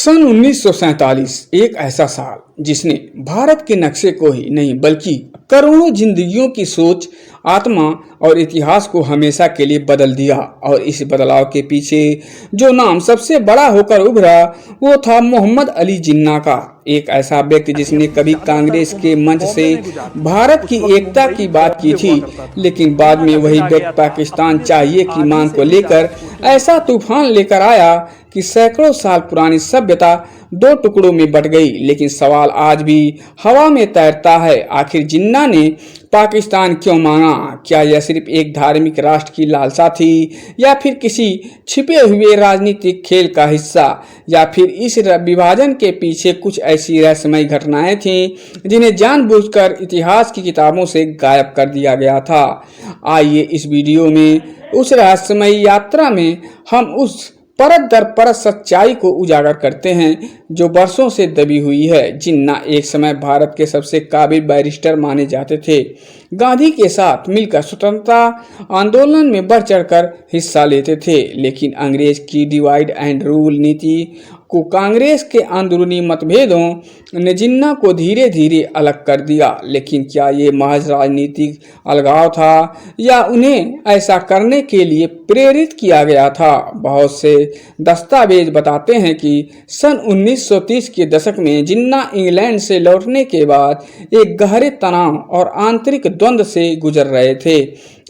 सन 1947 एक ऐसा साल जिसने भारत के नक्शे को ही नहीं बल्कि करोड़ों जिंदगियों की सोच, आत्मा और इतिहास को हमेशा के लिए बदल दिया। और इस बदलाव के पीछे जो नाम सबसे बड़ा होकर उभरा वो था मोहम्मद अली जिन्ना का। एक ऐसा व्यक्ति जिसने कभी कांग्रेस के मंच से भारत की एकता की बात की थी, लेकिन बाद में वही व्यक्ति पाकिस्तान चाहिए की मांग को लेकर ऐसा तूफान लेकर आया कि सैकड़ों साल पुरानी सभ्यता दो टुकड़ों में बट गई। लेकिन सवाल आज भी हवा में तैरता है, आखिर जिन्ना ने पाकिस्तान क्यों मांगा? क्या यह सिर्फ एक धार्मिक राष्ट्र की लालसा थी, या फिर किसी छिपे हुए राजनीतिक खेल का हिस्सा, या फिर इस विभाजन के पीछे कुछ ऐसी रहस्यमयी घटनाएं थीं जिन्हें जानबूझकर इतिहास की किताबों से गायब कर दिया गया था। आइए इस वीडियो में उस रहस्यमयी यात्रा में हम उस परत दर परत सच्चाई को उजागर करते हैं जो बरसों से दबी हुई है। जिन्ना एक समय भारत के सबसे काबिल बैरिस्टर माने जाते थे। गांधी के साथ मिलकर स्वतंत्रता आंदोलन में बढ़ चढ़कर हिस्सा लेते थे, लेकिन अंग्रेज की डिवाइड एंड रूल नीति को कांग्रेस के अंदरूनी मतभेदों ने जिन्ना को धीरे धीरे अलग कर दिया। लेकिन क्या ये महज राजनीतिक अलगाव था या उन्हें ऐसा करने के लिए प्रेरित किया गया था? बहुत से दस्तावेज बताते हैं कि सन 1930 के दशक में जिन्ना इंग्लैंड से लौटने के बाद एक गहरे तनाव और आंतरिक द्वंद्व से गुजर रहे थे।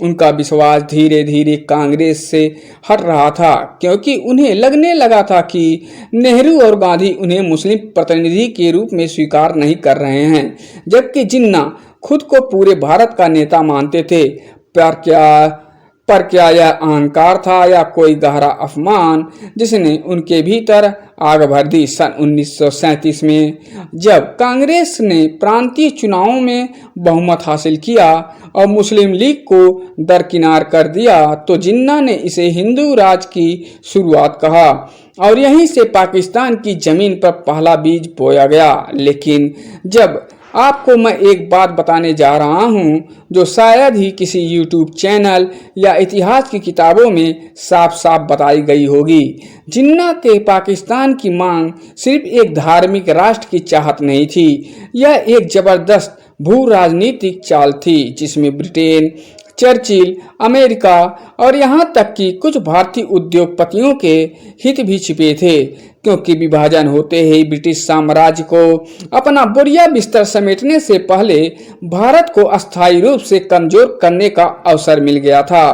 उनका विश्वास धीरे धीरे कांग्रेस से हट रहा था, क्योंकि उन्हें लगने लगा था कि नेहरू और गांधी उन्हें मुस्लिम प्रतिनिधि के रूप में स्वीकार नहीं कर रहे हैं, जबकि जिन्ना खुद को पूरे भारत का नेता मानते थे। पर क्या यह अहंकार था या कोई गहरा अपमान जिसने उनके भीतर आग भर दी? सन 1937 में जब कांग्रेस ने प्रांतीय चुनावों में बहुमत हासिल किया और मुस्लिम लीग को दरकिनार कर दिया, तो जिन्ना ने इसे हिंदू राज की शुरुआत कहा और यहीं से पाकिस्तान की जमीन पर पहला बीज बोया गया। लेकिन जब आपको मैं एक बात बताने जा रहा हूं जो शायद ही किसी यूट्यूब चैनल या इतिहास की किताबों में साफ साफ बताई गई होगी। जिन्ना के पाकिस्तान की मांग सिर्फ एक धार्मिक राष्ट्र की चाहत नहीं थी, यह एक जबरदस्त भू राजनीतिक चाल थी जिसमें ब्रिटेन, चर्चिल, अमेरिका और यहाँ तक कि कुछ भारतीय उद्योगपतियों के हित भी छिपे थे, क्योंकि विभाजन होते ही ब्रिटिश साम्राज्य को अपना बोरिया बिस्तर समेटने से पहले भारत को अस्थायी रूप से कमजोर करने का अवसर मिल गया था।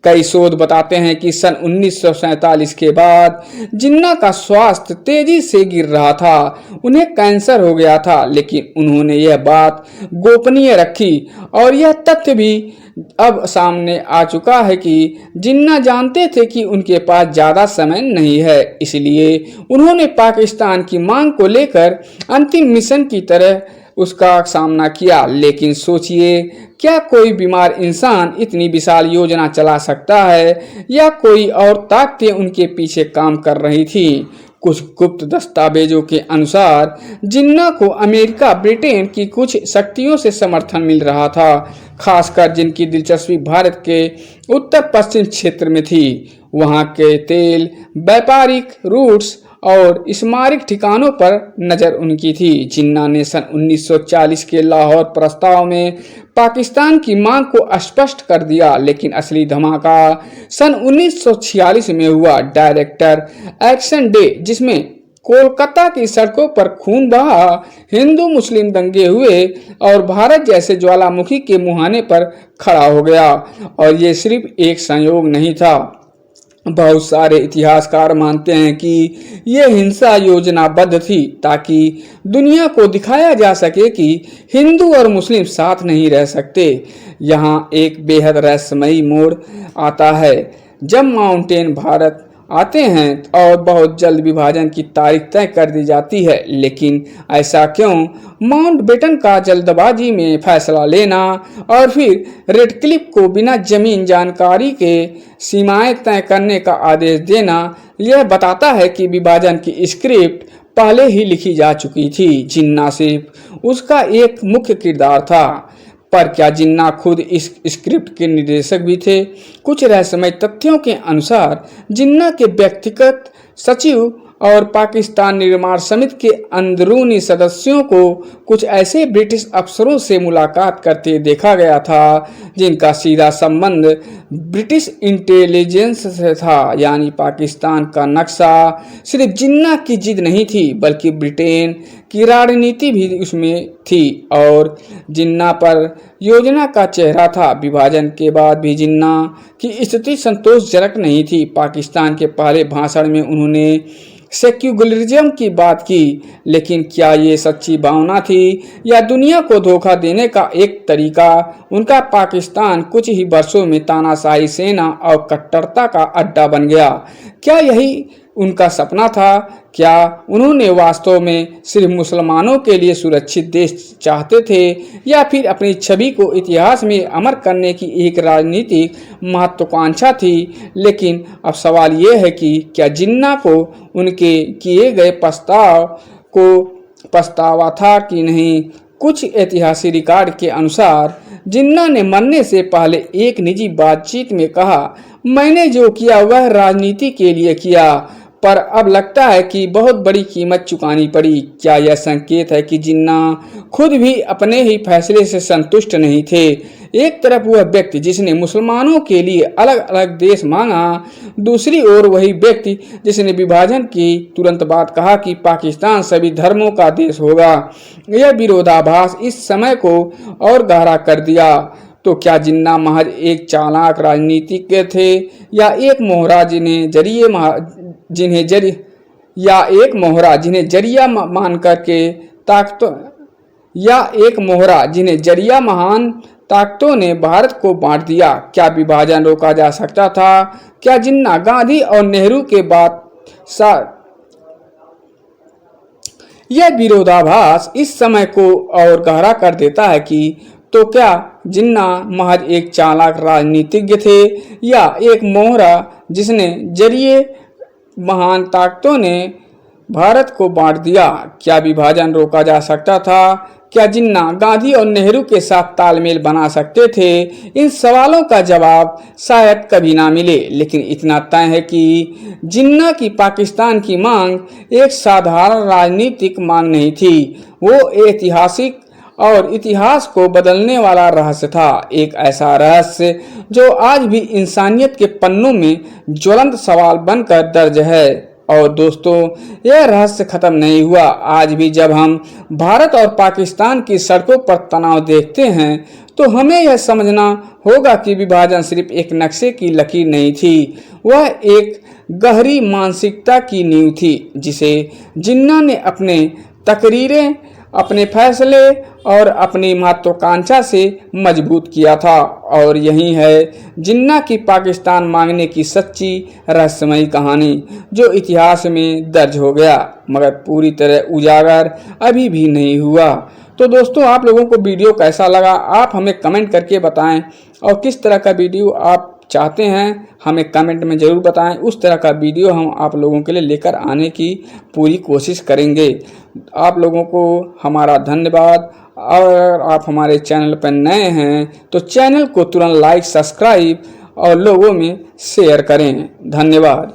कई शोध बताते हैं कि सन 1947 के बाद जिन्ना का स्वास्थ्य तेजी से गिर रहा था। उन्हें कैंसर हो गया था, लेकिन उन्होंने यह बात गोपनीय रखी और यह तथ्य भी अब सामने आ चुका है कि जिन्ना जानते थे कि उनके पास ज़्यादा समय नहीं है, इसलिए उन्होंने पाकिस्तान की मांग को लेकर अंतिम मिशन की तरह उसका सामना किया। लेकिन सोचिए, क्या कोई बीमार इंसान इतनी विशाल योजना चला सकता है, या कोई और ताकतें उनके पीछे काम कर रही थी? कुछ गुप्त दस्तावेजों के अनुसार जिन्ना को अमेरिका, ब्रिटेन की कुछ शक्तियों से समर्थन मिल रहा था, खासकर जिनकी दिलचस्पी भारत के उत्तर पश्चिम क्षेत्र में थी। वहाँ के तेल, व्यापारिक रूट्स और स्मारक ठिकानों पर नज़र उनकी थी। जिन्ना ने सन 1940 के लाहौर प्रस्ताव में पाकिस्तान की मांग को स्पष्ट कर दिया, लेकिन असली धमाका सन 1946 में हुआ। डायरेक्टर एक्शन डे, जिसमें कोलकाता की सड़कों पर खून बहा, हिंदू मुस्लिम दंगे हुए और भारत जैसे ज्वालामुखी के मुहाने पर खड़ा हो गया। और ये सिर्फ एक संयोग नहीं था, बहुत सारे इतिहासकार मानते हैं कि यह हिंसा योजनाबद्ध थी ताकि दुनिया को दिखाया जा सके कि हिंदू और मुस्लिम साथ नहीं रह सकते। यहाँ एक बेहद रहस्यमयी मोड़ आता है जब माउंटेन भारत आते हैं और बहुत जल्द विभाजन की तारीख तय कर दी जाती है। लेकिन ऐसा क्यों? माउंटबेटन का जल्दबाजी में फैसला लेना और फिर रेडक्लिफ को बिना जमीन जानकारी के सीमाएं तय करने का आदेश देना, यह बताता है कि विभाजन की स्क्रिप्ट पहले ही लिखी जा चुकी थी। जिन्ना सिर्फ उसका एक मुख्य किरदार था। पर क्या जिन्ना खुद इस स्क्रिप्ट के निर्देशक भी थे? कुछ रहस्यमय तथ्यों के अनुसार जिन्ना के व्यक्तिगत सचिव और पाकिस्तान निर्माण समिति के अंदरूनी सदस्यों को कुछ ऐसे ब्रिटिश अफसरों से मुलाकात करते देखा गया था जिनका सीधा संबंध ब्रिटिश इंटेलिजेंस से था। यानी पाकिस्तान का नक्शा सिर्फ जिन्ना की जिद नहीं थी बल्कि ब्रिटेन की राजनीति भी उसमें थी और जिन्ना पर योजना का चेहरा था। विभाजन के बाद भी जिन्ना की स्थिति संतोषजनक नहीं थी। पाकिस्तान के पहले भाषण में उन्होंने सेक्युलरिज्म की बात की, लेकिन क्या ये सच्ची भावना थी या दुनिया को धोखा देने का एक तरीका? उनका पाकिस्तान कुछ ही वर्षों में तानाशाही सेना और कट्टरता का अड्डा बन गया। क्या यही उनका सपना था? क्या उन्होंने वास्तव में सिर्फ मुसलमानों के लिए सुरक्षित देश चाहते थे या फिर अपनी छवि को इतिहास में अमर करने की एक राजनीतिक महत्वाकांक्षा थी? लेकिन अब सवाल यह है कि क्या जिन्ना को उनके किए गए प्रस्ताव को पछतावा था कि नहीं? कुछ ऐतिहासिक रिकॉर्ड के अनुसार जिन्ना ने मरने से पहले एक निजी बातचीत में कहा, मैंने जो किया वह राजनीति के लिए किया, पर अब लगता है कि बहुत बड़ी कीमत चुकानी पड़ी। क्या यह संकेत है कि जिन्ना खुद भी अपने ही फैसले से संतुष्ट नहीं थे? एक तरफ वह व्यक्ति जिसने मुसलमानों के लिए अलग अलग देश मांगा, दूसरी ओर वही व्यक्ति जिसने विभाजन की तुरंत बाद कहा कि पाकिस्तान सभी धर्मों का देश होगा। यह विरोधाभास इस समय को और गहरा कर दिया। तो क्या जिन्ना महज एक चालाक राजनीतिज्ञ थे या एक मोहरा जिन्हें जरिया मान करके जरिया महान ताकतों ने भारत को बांट दिया? क्या विभाजन रोका जा सकता था? क्या जिन्ना, गांधी और नेहरू के बाद यह विरोधाभास इस समय को और गहरा कर देता है कि तो क्या जिन्ना महज एक चालाक राजनीतिज्ञ थे या एक मोहरा जिसने जरिए महान ताकतों ने भारत को बांट दिया? क्या विभाजन रोका जा सकता था? क्या जिन्ना गांधी और नेहरू के साथ तालमेल बना सकते थे? इन सवालों का जवाब शायद कभी ना मिले, लेकिन इतना तय है कि जिन्ना की पाकिस्तान की मांग एक साधारण राजनीतिक मांग नहीं थी। वो ऐतिहासिक और इतिहास को बदलने वाला रहस्य था। एक ऐसा रहस्य जो आज भी इंसानियत के पन्नों में ज्वलंत सवाल बनकर दर्ज है। और दोस्तों, यह रहस्य खत्म नहीं हुआ। आज भी जब हम भारत और पाकिस्तान की सड़कों पर तनाव देखते हैं तो हमें यह समझना होगा कि विभाजन सिर्फ एक नक्शे की लकीर नहीं थी, वह एक गहरी मानसिकता की नींव थी जिसे जिन्ना ने अपने तकरीरें, अपने फैसले और अपनी महत्वाकांक्षा से मजबूत किया था। और यही है जिन्ना की पाकिस्तान मांगने की सच्ची रहस्यमयी कहानी, जो इतिहास में दर्ज हो गया मगर पूरी तरह उजागर अभी भी नहीं हुआ। तो दोस्तों, आप लोगों को वीडियो कैसा लगा आप हमें कमेंट करके बताएं, और किस तरह का वीडियो आप चाहते हैं हमें कमेंट में ज़रूर बताएं। उस तरह का वीडियो हम आप लोगों के लिए लेकर आने की पूरी कोशिश करेंगे। आप लोगों को हमारा धन्यवाद। अगर आप हमारे चैनल पर नए हैं तो चैनल को तुरंत लाइक, सब्सक्राइब और लोगों में शेयर करें। धन्यवाद।